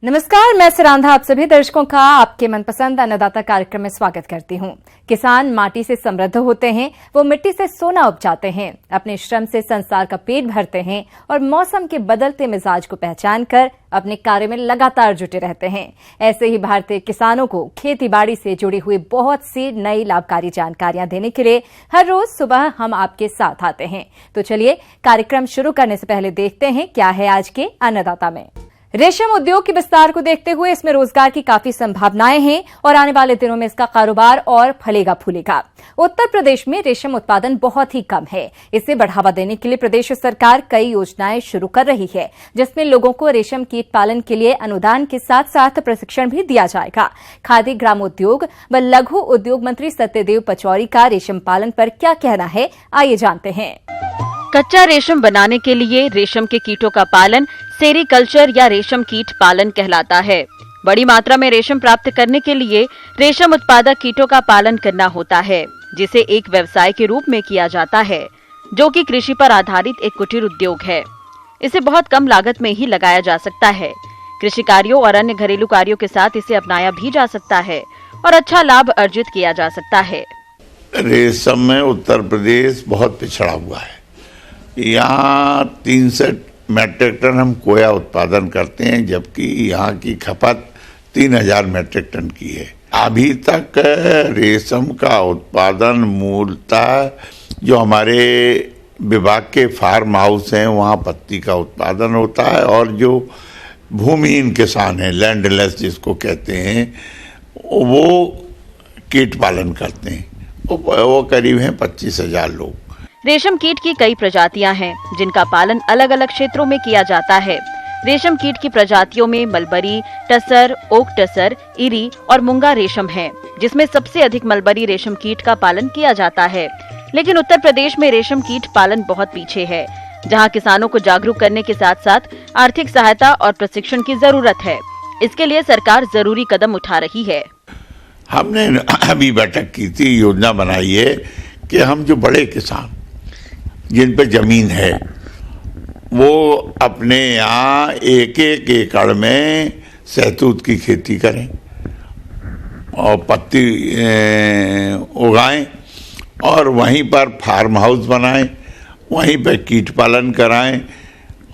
नमस्कार, मैं सिरांधा आप सभी दर्शकों का आपके मनपसंद अन्नदाता कार्यक्रम में स्वागत करती हूं। किसान माटी से समृद्ध होते हैं, वो मिट्टी से सोना उपजाते हैं, अपने श्रम से संसार का पेट भरते हैं और मौसम के बदलते मिजाज को पहचान कर अपने कार्य में लगातार जुटे रहते हैं। ऐसे ही भारतीय किसानों को खेती बाड़ी से जुड़ी हुई बहुत सी नई लाभकारी जानकारियां देने के लिए हर रोज सुबह हम आपके साथ आते हैं। तो चलिए कार्यक्रम शुरू करने से पहले देखते हैं क्या है आज के अन्नदाता में। रेशम उद्योग के विस्तार को देखते हुए इसमें रोजगार की काफी संभावनाएं हैं और आने वाले दिनों में इसका कारोबार और फलेगा फूलेगा। उत्तर प्रदेश में रेशम उत्पादन बहुत ही कम है। इसे बढ़ावा देने के लिए प्रदेश सरकार कई योजनाएं शुरू कर रही है, जिसमें लोगों को रेशम कीट पालन के लिए अनुदान के साथ साथ प्रशिक्षण भी दिया जाएगा। खादी ग्रामोद्योग व लघु उद्योग मंत्री सत्यदेव पचौरी का रेशम पालन पर क्या कहना है, आइए जानते हैं। कच्चा रेशम बनाने के लिए रेशम के कीटों का पालन सेरीकल्चर या रेशम कीट पालन कहलाता है। बड़ी मात्रा में रेशम प्राप्त करने के लिए रेशम उत्पादक कीटों का पालन करना होता है, जिसे एक व्यवसाय के रूप में किया जाता है, जो कि कृषि पर आधारित एक कुटीर उद्योग है। इसे बहुत कम लागत में ही लगाया जा सकता है। कृषि कार्यों और अन्य घरेलू कार्यों के साथ इसे अपनाया भी जा सकता है और अच्छा लाभ अर्जित किया जा सकता है। रेशम में उत्तर प्रदेश बहुत पिछड़ा हुआ है। यहाँ 300 मेट्रिक टन हम कोया उत्पादन करते हैं, जबकि यहाँ की खपत 3000 मेट्रिक टन की है। अभी तक रेशम का उत्पादन मूलतः जो हमारे विभाग के फार्म हाउस हैं वहाँ पत्ती का उत्पादन होता है, और जो भूमिहीन किसान हैं, लैंडलेस जिसको कहते हैं, वो कीट पालन करते हैं। वो करीब हैं 25,000 लोग। रेशम कीट की कई प्रजातियां हैं, जिनका पालन अलग अलग क्षेत्रों में किया जाता है। रेशम कीट की प्रजातियों में मलबरी, टसर, ओक टसर, इरी और मूंगा रेशम है, जिसमें सबसे अधिक मलबरी रेशम कीट का पालन किया जाता है। लेकिन उत्तर प्रदेश में रेशम कीट पालन बहुत पीछे है, जहां किसानों को जागरूक करने के साथ साथ आर्थिक सहायता और प्रशिक्षण की जरूरत है। इसके लिए सरकार जरूरी कदम उठा रही है। हमने अभी बैठक की थी, योजना बनाई है कि हम जो बड़े किसान जिन पे जमीन है, वो अपने यहाँ एक एकड़ में सहतूत की खेती करें और पत्ती उगाएं, और वहीं पर फार्म हाउस बनाएं, वहीं पर कीट पालन कराएं,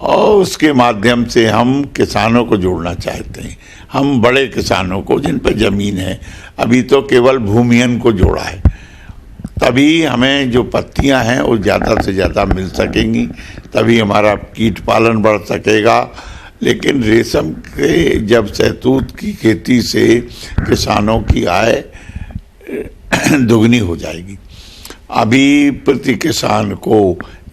और उसके माध्यम से हम किसानों को जोड़ना चाहते हैं। हम बड़े किसानों को जिन पर जमीन है, अभी तो केवल भूमिहीन को जोड़ा है, तभी हमें जो पत्तियां हैं वो ज़्यादा से ज़्यादा मिल सकेंगी, तभी हमारा कीट पालन बढ़ सकेगा। लेकिन रेशम के जब सहतूत की खेती से किसानों की आय दुगनी हो जाएगी। अभी प्रति किसान को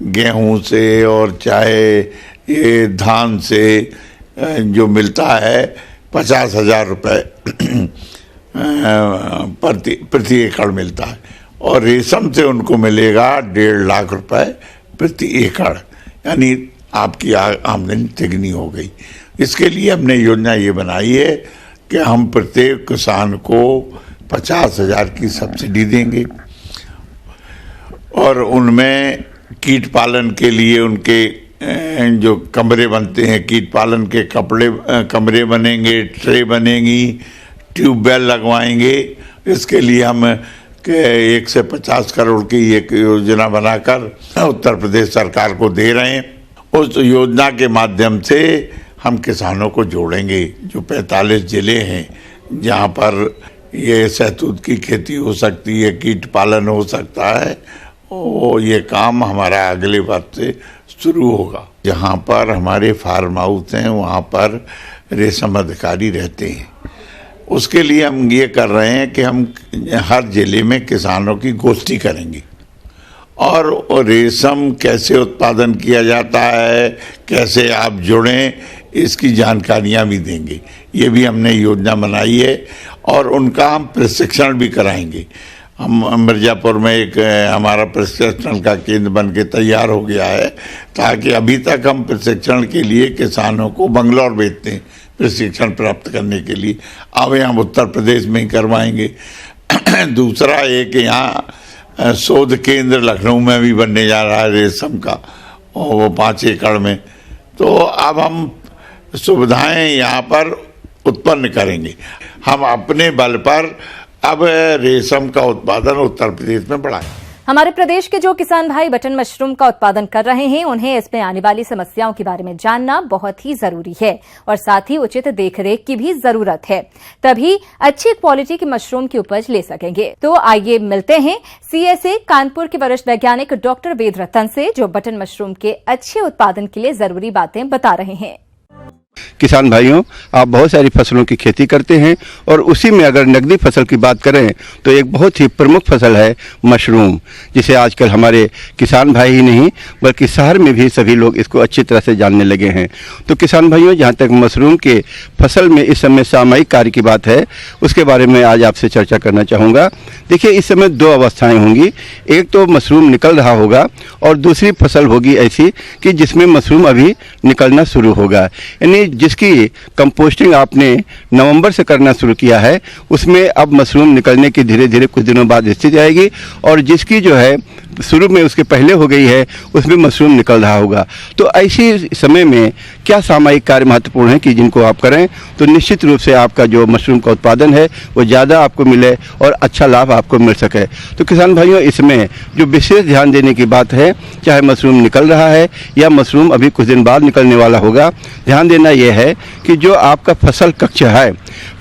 गेहूं से और चाहे ये धान से जो मिलता है 50,000 रुपये प्रति एकड़ मिलता है, और रेशम से उनको मिलेगा 1.5 लाख रुपए प्रति एकड़, यानी आपकी आमदनी तिगनी हो गई। इसके लिए हमने योजना ये बनाई है कि हम प्रत्येक किसान को 50,000 की सब्सिडी देंगे, और उनमें कीट पालन के लिए उनके जो कमरे बनते हैं, कीट पालन के कमरे बनेंगे, ट्रे बनेंगी, ट्यूबवेल लगवाएंगे। इसके लिए हम कि 1 से 50 करोड़ की एक योजना बनाकर उत्तर प्रदेश सरकार को दे रहे हैं। उस योजना के माध्यम से हम किसानों को जोड़ेंगे। जो 45 जिले हैं जहाँ पर ये सहतूत की खेती हो सकती है, कीट पालन हो सकता है, वो ये काम हमारा अगले वर्ष से शुरू होगा। जहाँ पर हमारे फार्म हाउस हैं वहाँ पर रेशम अधिकारी रहते हैं। उसके लिए हम ये कर रहे हैं कि हम हर जिले में किसानों की गोष्ठी करेंगे, और रेशम कैसे उत्पादन किया जाता है, कैसे आप जुड़ें, इसकी जानकारियां भी देंगे। ये भी हमने योजना बनाई है, और उनका हम प्रशिक्षण भी कराएंगे। हम मिर्जापुर में एक हमारा प्रशिक्षण का केंद्र बन के तैयार हो गया है, ताकि अभी तक हम प्रशिक्षण के लिए किसानों को बंगलौर भेजते हैं प्रशिक्षण प्राप्त करने के लिए। अब हम उत्तर प्रदेश में ही करवाएंगे। दूसरा एक यहाँ शोध केंद्र लखनऊ में भी बनने जा रहा है रेशम का, और वो 5 एकड़ में। तो अब हम सुविधाएं यहाँ पर उत्पन्न करेंगे। हम अपने बल पर अब रेशम का उत्पादन उत्तर प्रदेश में बढ़ाएं। हमारे प्रदेश के जो किसान भाई बटन मशरूम का उत्पादन कर रहे हैं, उन्हें इसमें आने वाली समस्याओं के बारे में जानना बहुत ही जरूरी है और साथ ही उचित देखरेख की भी जरूरत है, तभी अच्छी क्वालिटी की मशरूम की उपज ले सकेंगे। तो आइए मिलते हैं CSA कानपुर के वरिष्ठ वैज्ञानिक डॉक्टर वेद रतन से, जो बटन मशरूम के अच्छे उत्पादन के लिए जरूरी बातें बता रहे हैं। किसान भाइयों, आप बहुत सारी फसलों की खेती करते हैं और उसी में अगर नकदी फसल की बात करें तो एक बहुत ही प्रमुख फसल है मशरूम, जिसे आजकल हमारे किसान भाई ही नहीं बल्कि शहर में भी सभी लोग इसको अच्छी तरह से जानने लगे हैं। तो किसान भाइयों, जहाँ तक मशरूम के फसल में इस समय सामयिक कार्य की बात है, उसके बारे में आज आपसे चर्चा करना चाहूँगा। देखिए, इस समय दो अवस्थाएँ होंगी, एक तो मशरूम निकल रहा होगा और दूसरी फसल होगी ऐसी कि जिसमें मशरूम अभी निकलना शुरू होगा। यानी जिसकी कंपोस्टिंग आपने नवंबर से करना शुरू किया है, उसमें अब मशरूम निकलने की धीरे धीरे कुछ दिनों बाद स्थिति आएगी, और जिसकी जो है शुरू में उसके पहले हो गई है, उसमें मशरूम निकल रहा होगा। तो ऐसी समय में क्या सामयिक कार्य महत्वपूर्ण है कि जिनको आप करें तो निश्चित रूप से आपका जो मशरूम का उत्पादन है वो ज़्यादा आपको मिले और अच्छा लाभ आपको मिल सके। तो किसान भाइयों, इसमें जो विशेष ध्यान देने की बात है, चाहे मशरूम निकल रहा है या मशरूम अभी कुछ दिन बाद निकलने वाला होगा, ध्यान देना यह है कि जो आपका फसल कक्ष है,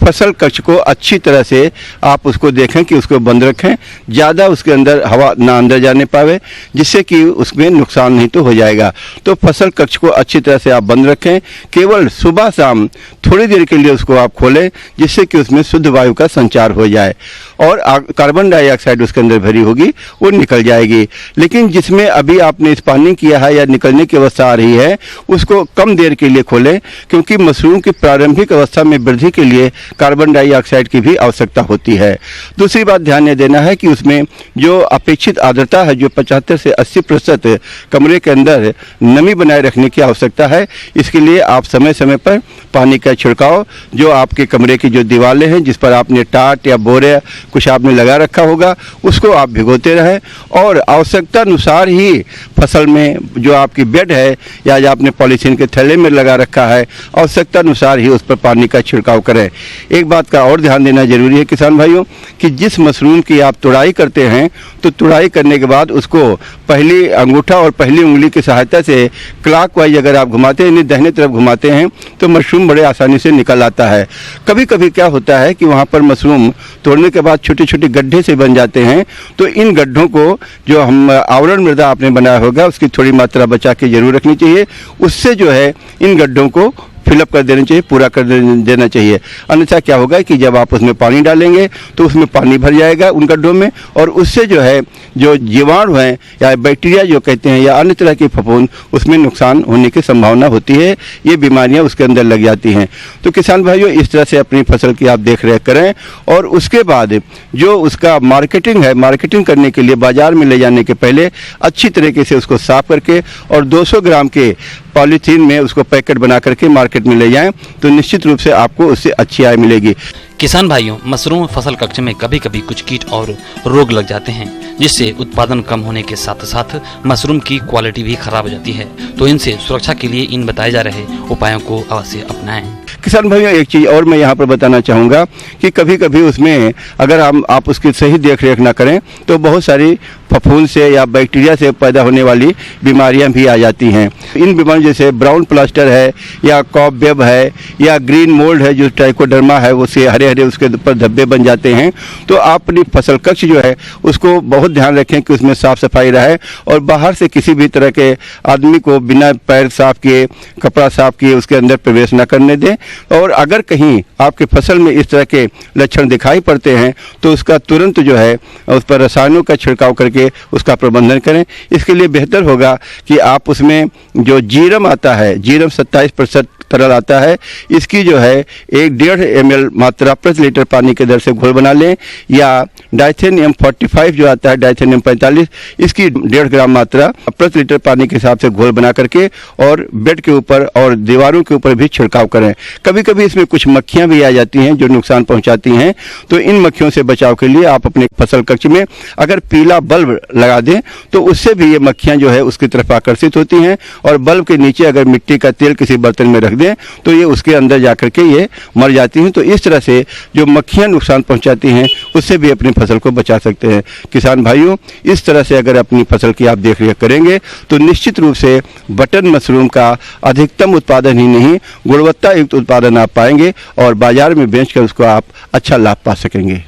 फसल कक्ष को अच्छी तरह से आप उसको देखें कि उसको बंद रखें, ज़्यादा उसके अंदर हवा ना अंदर जाने पावे, जिससे कि उसमें नुकसान नहीं तो हो जाएगा। तो फसल कक्ष को अच्छी तरह से आप बंद रखें, केवल सुबह शाम थोड़ी देर के लिए उसको आप खोलें, जिससे कि उसमें शुद्ध वायु का संचार हो जाए और कार्बन डाइऑक्साइड उसके अंदर भरी होगी वो निकल जाएगी। लेकिन जिसमें अभी आपने स्पॉनिंग किया है या निकलने की अवस्था आ रही है, उसको कम देर के लिए खोलें, क्योंकि मशरूम की प्रारंभिक अवस्था में वृद्धि के लिए कार्बन डाइऑक्साइड की भी आवश्यकता होती है। दूसरी बात ध्यान ये देना है कि उसमें जो अपेक्षित आर्द्रता है, जो 75 से 80% कमरे के अंदर नमी बनाए रखने की आवश्यकता है। इसके लिए आप समय समय पर पानी का छिड़काव, जो आपके कमरे की जो दीवारें हैं जिस पर आपने टाट या बोरे कुछ आपने लगा रखा होगा, उसको आप भिगोते रहें और आवश्यकता अनुसार ही फसल में जो आपकी बेड है या जो आपने पॉलीथीन के थैले में लगा रखा है, आवश्यकता अनुसार ही उस पर पानी का छिड़काव करें। एक बात का और ध्यान देना जरूरी है किसान भाइयों कि जिस मशरूम की आप तुड़ाई करते हैं, तो तुड़ाई करने के बाद उसको पहली अंगूठा और पहली उंगली की सहायता से क्लॉकवाइज अगर आप घुमाते हैं, दाहिने तरफ घुमाते हैं, तो मशरूम बड़े आसानी से निकल आता है। कभी कभी क्या होता है कि वहाँ पर मशरूम तोड़ने के बाद छोटे छोटे गड्ढे से बन जाते हैं, तो इन गड्ढों को जो हम आवरण मृदा आपने बनाया होगा उसकी थोड़ी मात्रा बचा के जरूर रखनी चाहिए। उससे जो है इन गड्ढों को फिलअप कर देना चाहिए, पूरा कर देना चाहिए। अन्यथा क्या होगा कि जब आप उसमें पानी डालेंगे तो उसमें पानी भर जाएगा उन गड्ढों में, और उससे जो है जो जीवाणु हैं या बैक्टीरिया जो कहते हैं या अन्य तरह की फफूंद, उसमें नुकसान होने की संभावना होती है, ये बीमारियां उसके अंदर लग जाती हैं। तो किसान भाइयों, इस तरह से अपनी फसल की आप देख रेख करें और उसके बाद जो उसका मार्केटिंग है, मार्केटिंग करने के लिए बाजार में ले जाने के पहले अच्छी तरीके से उसको साफ करके और 200 ग्राम के पॉलीथीन में उसको पैकेट बना करके मार्केट में ले जाएं, तो निश्चित रूप से आपको उससे अच्छी आय मिलेगी। किसान भाइयों, मशरूम फसल कक्ष में कभी कभी कुछ कीट और रोग लग जाते हैं, जिससे उत्पादन कम होने के साथ साथ मशरूम की क्वालिटी भी खराब हो जाती है। तो इनसे सुरक्षा के लिए इन बताए जा रहे उपायों को अवश्य अपनाएं। किसान भाइयों, एक चीज और मैं यहाँ पर बताना चाहूँगा कि कभी कभी उसमें अगर आप उसकी सही देख रेख ना करें तो बहुत सारी फफूंद से या बैक्टीरिया से पैदा होने वाली बीमारियां भी आ जाती हैं। इन बीमारियों जैसे ब्राउन प्लास्टर है या कॉबवेब है या ग्रीन मोल्ड है, जो ट्राइकोडर्मा है, उससे हरे हरे उसके ऊपर धब्बे बन जाते हैं। तो आप अपनी फसल कक्ष जो है उसको बहुत ध्यान रखें कि उसमें साफ सफाई रहे और बाहर से किसी भी तरह के आदमी को बिना पैर साफ किए, कपड़ा साफ किए उसके अंदर प्रवेश न करने दें। और अगर कहीं आपके फसल में इस तरह के लक्षण दिखाई पड़ते हैं तो उसका तुरंत जो है उस पर रसायनों का छिड़काव करके उसका प्रबंधन करें। इसके लिए बेहतर होगा कि आप उसमें जो जीरम आता है, जीरम 27% तरल आता है, इसकी जो है 1.5 ml मात्रा प्रति लीटर पानी के दर से घोल बना लें, या डाइथेनियम 45 जो आता है, डाइथेनियम 45, इसकी 1.5 ग्राम मात्रा प्रति लीटर पानी के हिसाब से घोल बना करके और बेड के ऊपर और दीवारों के ऊपर भी छिड़काव करें। कभी कभी इसमें कुछ मक्खियां भी आ जाती हैं जो नुकसान पहुंचाती हैं, तो इन मक्खियों से बचाव के लिए आप अपने फसल कक्ष में अगर पीला बल्ब लगा दें तो उससे भी ये मक्खियां जो है उसकी तरफ आकर्षित होती हैं, और बल्ब के नीचे अगर मिट्टी का तेल किसी बर्तन में रख दें तो ये उसके अंदर जाकर के ये मर जाती हैं। तो इस तरह से जो मक्खियाँ नुकसान पहुंचाती हैं उससे भी अपनी फसल को बचा सकते हैं। किसान भाइयों, इस तरह से अगर अपनी फसल की आप देख रेख करेंगे तो निश्चित रूप से बटन मशरूम का अधिकतम उत्पादन ही नहीं, गुणवत्ता युक्त उत्पादन आप पाएंगे और बाजार में बेचकर उसको आप अच्छा लाभ पा सकेंगे।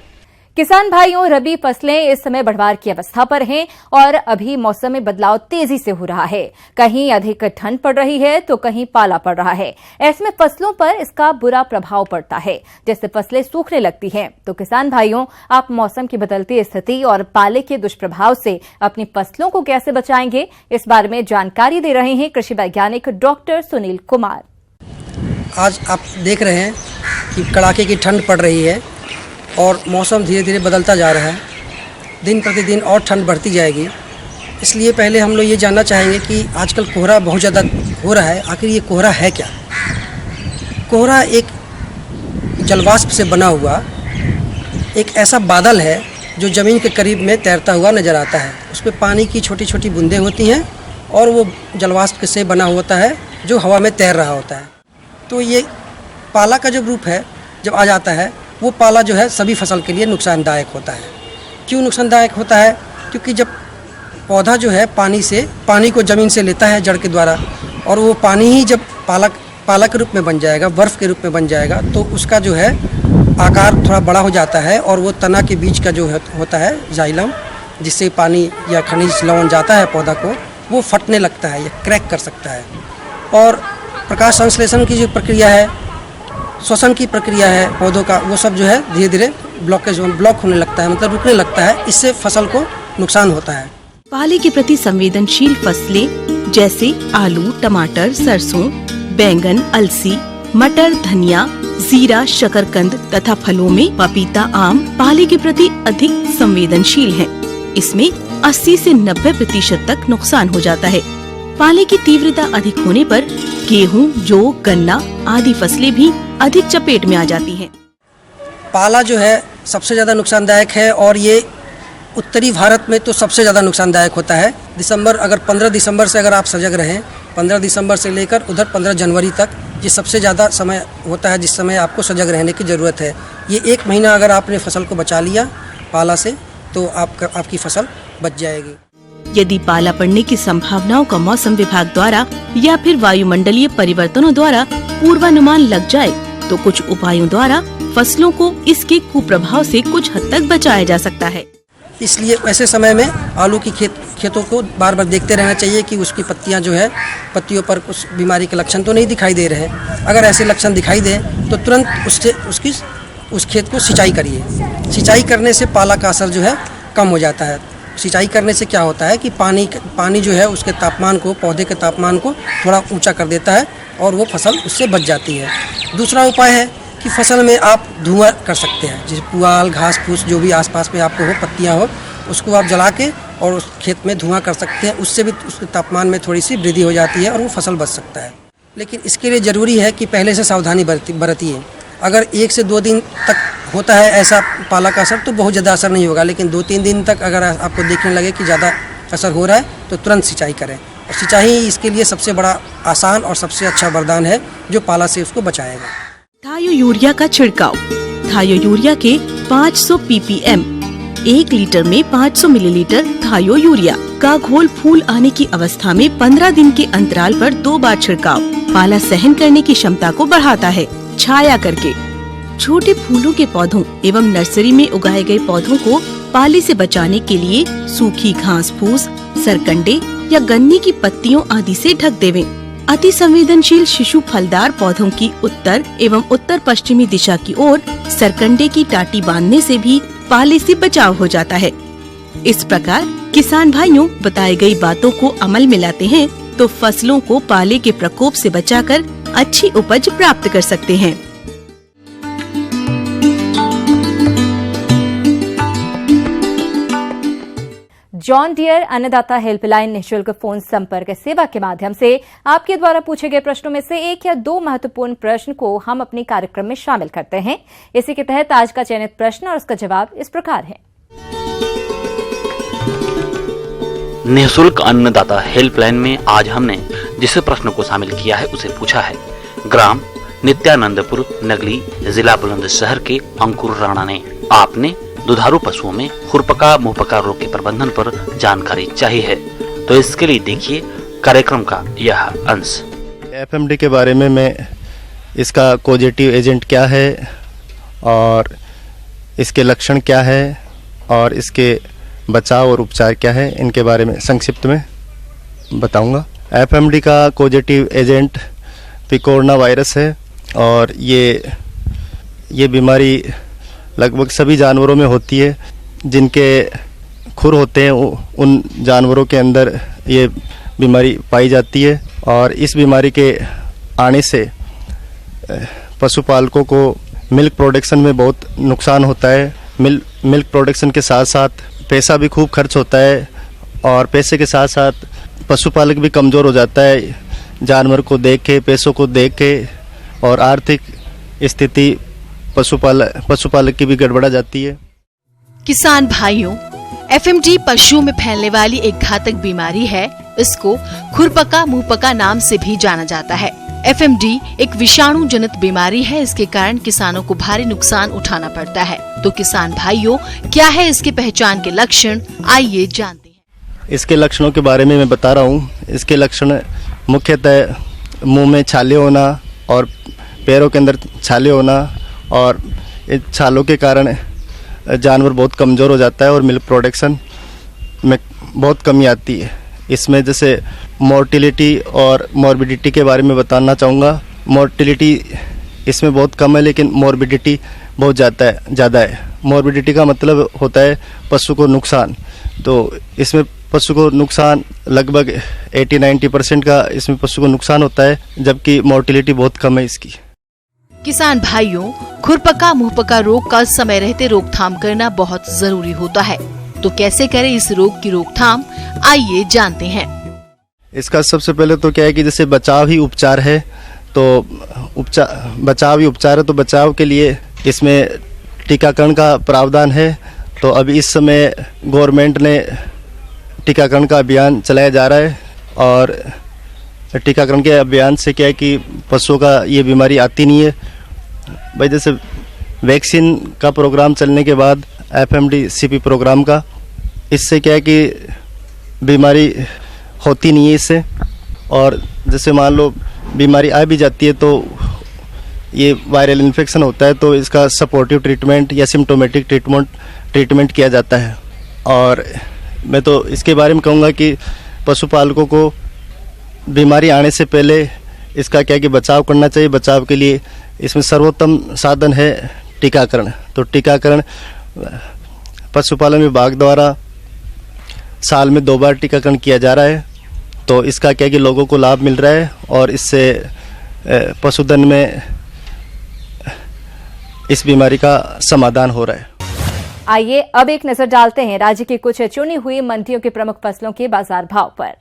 किसान भाइयों, रबी फसलें इस समय बढ़वार की अवस्था पर हैं और अभी मौसम में बदलाव तेजी से हो रहा है। कहीं अधिक ठंड पड़ रही है तो कहीं पाला पड़ रहा है। ऐसे में फसलों पर इसका बुरा प्रभाव पड़ता है, जिससे फसलें सूखने लगती हैं। तो किसान भाइयों, आप मौसम की बदलती स्थिति और पाले के दुष्प्रभाव से अपनी फसलों को कैसे बचाएंगे, इस बारे में जानकारी दे रहे हैं कृषि वैज्ञानिक डॉक्टर सुनील कुमार। आज आप देख रहे हैं कि कड़ाके की ठंड पड़ रही है और मौसम धीरे धीरे बदलता जा रहा है। दिन प्रतिदिन और ठंड बढ़ती जाएगी। इसलिए पहले हम लोग ये जानना चाहेंगे कि आजकल कोहरा बहुत ज़्यादा हो रहा है। आखिर ये कोहरा है क्या? कोहरा एक जलवाष्प से बना हुआ एक ऐसा बादल है जो ज़मीन के करीब में तैरता हुआ नज़र आता है। उस पर पानी की छोटी छोटी बूंदें होती हैं और वो जलवाष्प से बना होता है जो हवा में तैर रहा होता है। तो ये पाला का जो रूप है जब आ जाता है, वो पाला जो है सभी फसल के लिए नुकसानदायक होता है। क्यों नुकसानदायक होता है? क्योंकि जब पौधा जो है पानी को ज़मीन से लेता है जड़ के द्वारा, और वो पानी ही जब पाला के रूप में बन जाएगा, बर्फ़ के रूप में बन जाएगा, तो उसका जो है आकार थोड़ा बड़ा हो जाता है और वो तना के बीच का जो होता है जाइलम, जिससे पानी या खनिज लवण जाता है पौधा को, वो फटने लगता है या क्रैक कर सकता है। और प्रकाश संश्लेषण की जो प्रक्रिया है, श्वसन की प्रक्रिया है पौधों का, वो सब जो है धीरे धीरे ब्लॉक होने लगता है, मतलब रुकने लगता है। इससे फसल को नुकसान होता है। पाले के प्रति संवेदनशील फसलें जैसे आलू, टमाटर, सरसों, बैंगन, अलसी, मटर, धनिया, जीरा, शकरकंद तथा फलों में पपीता, आम पाले के प्रति अधिक संवेदनशील हैं। इसमें 80 से 90% तक नुकसान हो जाता है। पाले की तीव्रता अधिक होने पर गेहूं, जौ, गन्ना आदि फसलें भी अधिक चपेट में आ जाती हैं। पाला जो है सबसे ज़्यादा नुकसानदायक है और ये उत्तरी भारत में तो सबसे ज़्यादा नुकसानदायक होता है। 15 दिसंबर से अगर आप सजग रहें, 15 दिसंबर से लेकर उधर 15 जनवरी तक, ये सबसे ज़्यादा समय होता है जिस समय आपको सजग रहने की ज़रूरत है। ये 1 महीना अगर आपने फसल को बचा लिया पाला से, तो आपकी फसल बच जाएगी। यदि पाला पड़ने की संभावनाओं का मौसम विभाग द्वारा या फिर वायुमंडलीय परिवर्तनों द्वारा पूर्वानुमान लग जाए तो कुछ उपायों द्वारा फसलों को इसके कुप्रभाव से कुछ हद तक बचाया जा सकता है। इसलिए ऐसे समय में आलू की खेतों को बार बार देखते रहना चाहिए कि उसकी पत्तियां जो है, पत्तियों पर कुछ बीमारी के लक्षण तो नहीं दिखाई दे रहे हैं। अगर ऐसे लक्षण दिखाई दें तो तुरंत उस खेत को सिंचाई करिए। सिंचाई करने से पाला का असर जो है कम हो जाता है। सिंचाई करने से क्या होता है कि पानी जो है उसके तापमान को, पौधे के तापमान को थोड़ा ऊंचा कर देता है और वो फसल उससे बच जाती है। दूसरा उपाय है कि फसल में आप धुआं कर सकते हैं, जैसे पुआल, घास फूस जो भी आसपास में आपको हो, पत्तियां हो, उसको आप जला के और उस खेत में धुआं कर सकते हैं। उससे भी उसके तापमान में थोड़ी सी वृद्धि हो जाती है और वो फसल बच सकता है। लेकिन इसके लिए ज़रूरी है कि पहले से सावधानी बरतिए। अगर 1 से 2 दिन तक होता है ऐसा पाला का असर तो बहुत ज़्यादा असर नहीं होगा, लेकिन 2-3 दिन तक अगर आपको देखने लगे कि ज़्यादा असर हो रहा है तो तुरंत सिंचाई करें। और सिंचाई इसके लिए सबसे बड़ा आसान और सबसे अच्छा वरदान है जो पाला से उसको बचाएगा। थायो यूरिया का छिड़काव। थायो यूरिया के 500 ppm 1 लीटर में 500 मिलीलीटर थायो यूरिया का घोल फूल आने की अवस्था में 15 दिन के अंतराल पर 2 बार छिड़काव पाला सहन करने की क्षमता को बढ़ाता है। छाया करके छोटे फूलों के पौधों एवं नर्सरी में उगाए गए पौधों को पाले से बचाने के लिए सूखी घास फूस, सरकंडे या गन्ने की पत्तियों आदि से ढक देवें। अति संवेदनशील शिशु फलदार पौधों की उत्तर एवं उत्तर पश्चिमी दिशा की ओर सरकंडे की टाटी बांधने से भी पाले से बचाव हो जाता है। इस प्रकार किसान भाइयों बताई गई बातों को अमल में लाते हैं तो फसलों को पाले के प्रकोप से बचाकर अच्छी उपज प्राप्त कर सकते हैं। जॉन डियर अन्नदाता हेल्पलाइन निःशुल्क फोन संपर्क सेवा के माध्यम से आपके द्वारा पूछे गए प्रश्नों में से 1 या 2 महत्वपूर्ण प्रश्न को हम अपने कार्यक्रम में शामिल करते हैं। इसी के तहत आज का चयनित प्रश्न और उसका जवाब इस प्रकार है। निःशुल्क अन्नदाता हेल्पलाइन में आज हमने जिस प्रश्न को शामिल किया है उसे पूछा है ग्राम नित्यानंदपुर नगली, जिला बुलंदशहर के अंकुर राणा ने। आपने दुधारू पशुओं में खुरपका मुंहपका रोग के प्रबंधन पर जानकारी चाहिए है, तो इसके लिए देखिए कार्यक्रम का यह अंश। एफएमडी के बारे में मैं इसका कॉजेटिव एजेंट क्या है और इसके लक्षण क्या है और इसके बचाव और उपचार क्या है, इनके बारे में संक्षिप्त में बताऊंगा। एफएमडी का कॉजेटिव एजेंट पिकोरना वायरस है और ये बीमारी लगभग सभी जानवरों में होती है। जिनके खुर होते हैं उन जानवरों के अंदर ये बीमारी पाई जाती है और इस बीमारी के आने से पशुपालकों को मिल्क प्रोडक्शन में बहुत नुकसान होता है। मिल्क प्रोडक्शन के साथ साथ पैसा भी खूब खर्च होता है और पैसे के साथ साथ पशुपालक भी कमज़ोर हो जाता है जानवर को देख के, पैसों को देख के, और आर्थिक स्थिति पशुपालक की भी गड़बड़ा जाती है। किसान भाइयों, एफएमडी पशुओं में फैलने वाली एक घातक बीमारी है। इसको खुरपका मुंहपका नाम से भी जाना जाता है। एफएमडी एक विषाणु जनित बीमारी है। इसके कारण किसानों को भारी नुकसान उठाना पड़ता है। तो किसान भाइयों, क्या है इसकी पहचान के लक्षण, आइए जानते हैं। इसके लक्षणों के बारे में मैं बता रहा हूँ। इसके लक्षण मुख्यतः मुंह में छाले होना और पैरों के अंदर छाले होना, और इन छालों के कारण जानवर बहुत कमज़ोर हो जाता है और मिल्क प्रोडक्शन में बहुत कमी आती है। इसमें जैसे मोर्टिलिटी और मॉर्बिडिटी के बारे में बताना चाहूँगा। मोर्टिलिटी इसमें बहुत कम है, लेकिन मॉर्बिडिटी बहुत ज़्यादा है। मॉर्बिडिटी का मतलब होता है पशु को नुकसान। तो इसमें पशु को नुकसान लगभग 80-90% का इसमें पशु को नुकसान होता है, जबकि मोर्टिलिटी बहुत कम है इसकी। किसान भाइयों, खुरपका मुंहपका रोग का समय रहते रोकथाम करना बहुत जरूरी होता है। तो कैसे करें इस रोग की रोकथाम, आइए जानते हैं। इसका सबसे पहले तो क्या है कि जैसे बचाव ही उपचार है, तो बचाव के लिए इसमें टीकाकरण का प्रावधान है। तो अभी इस समय गवर्नमेंट ने टीकाकरण का अभियान चलाया जा रहा है, और टीकाकरण के अभियान से क्या है कि पशुओं का ये बीमारी आती नहीं है भाई। जैसे वैक्सीन का प्रोग्राम चलने के बाद एफएमडी सीपी प्रोग्राम का, इससे क्या है कि बीमारी होती नहीं है इससे। और जैसे मान लो बीमारी आ भी जाती है तो ये वायरल इन्फेक्शन होता है, तो इसका सपोर्टिव ट्रीटमेंट या सिम्टोमेटिक ट्रीटमेंट किया जाता है। और मैं तो इसके बारे में कहूँगा कि पशुपालकों को बीमारी आने से पहले इसका क्या कि बचाव करना चाहिए। बचाव के लिए इसमें सर्वोत्तम साधन है टीकाकरण। तो टीकाकरण पशुपालन विभाग द्वारा साल में 2 बार टीकाकरण किया जा रहा है। तो इसका क्या कि लोगों को लाभ मिल रहा है और इससे पशुधन में इस बीमारी का समाधान हो रहा है। आइए अब एक नजर डालते हैं राज्य की कुछ चुनी हुई मंडियों के प्रमुख फसलों के बाजार भाव पर।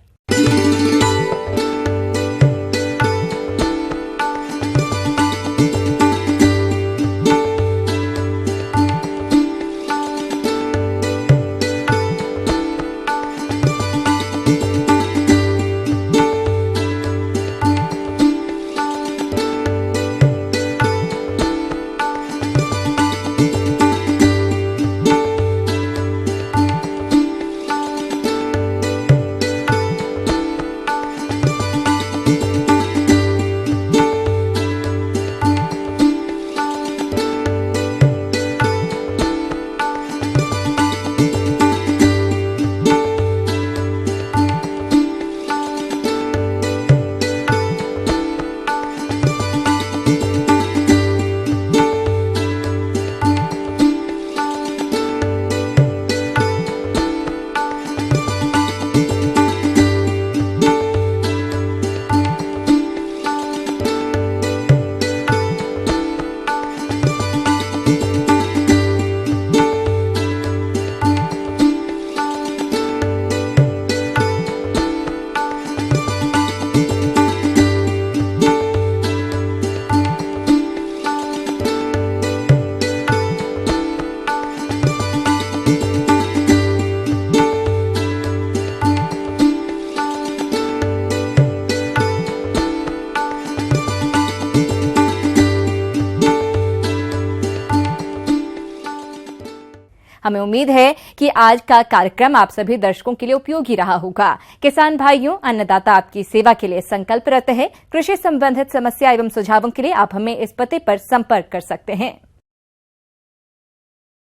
हमें उम्मीद है कि आज का कार्यक्रम आप सभी दर्शकों के लिए उपयोगी रहा होगा। किसान भाइयों, अन्नदाता आपकी सेवा के लिए संकल्परत है। कृषि संबंधित समस्या एवं सुझावों के लिए आप हमें इस पते पर संपर्क कर सकते हैं।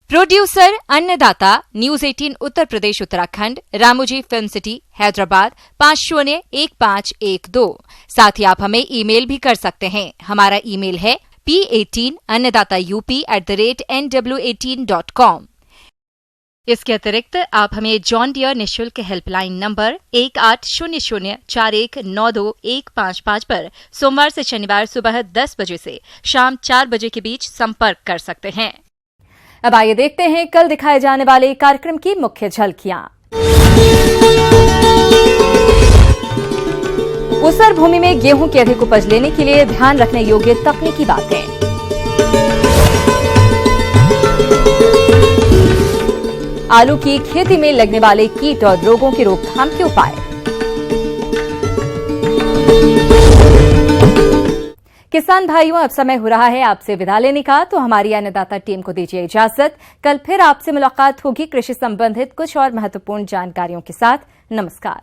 प्रोड्यूसर अन्नदाता, news 18 Uttar Pradesh Uttarakhand, Ramoji film city, Hyderabad 501512। साथ ही आप हमें ईमेल भी कर सकते हैं। हमारा ईमेल है p18annadata@nw18.com। इसके अतिरिक्त आप हमें जॉन डियर निःशुल्क हेल्पलाइन नंबर 180041921555 पर सोमवार से शनिवार सुबह 10 बजे से शाम 4 बजे के बीच संपर्क कर सकते हैं। अब आइए देखते हैं कल दिखाए जाने वाले कार्यक्रम की मुख्य झलकियां। ऊसर भूमि में गेहूं की अधिक उपज लेने के लिए ध्यान रखने योग्य तकनीकी बातें। आलू की खेती में लगने वाले कीट और रोगों की रोकथाम के उपाय। किसान भाइयों, अब समय हो रहा है आपसे विदा लेने का, तो हमारी अन्नदाता टीम को दीजिए इजाजत। कल फिर आपसे मुलाकात होगी कृषि संबंधित कुछ और महत्वपूर्ण जानकारियों के साथ। नमस्कार।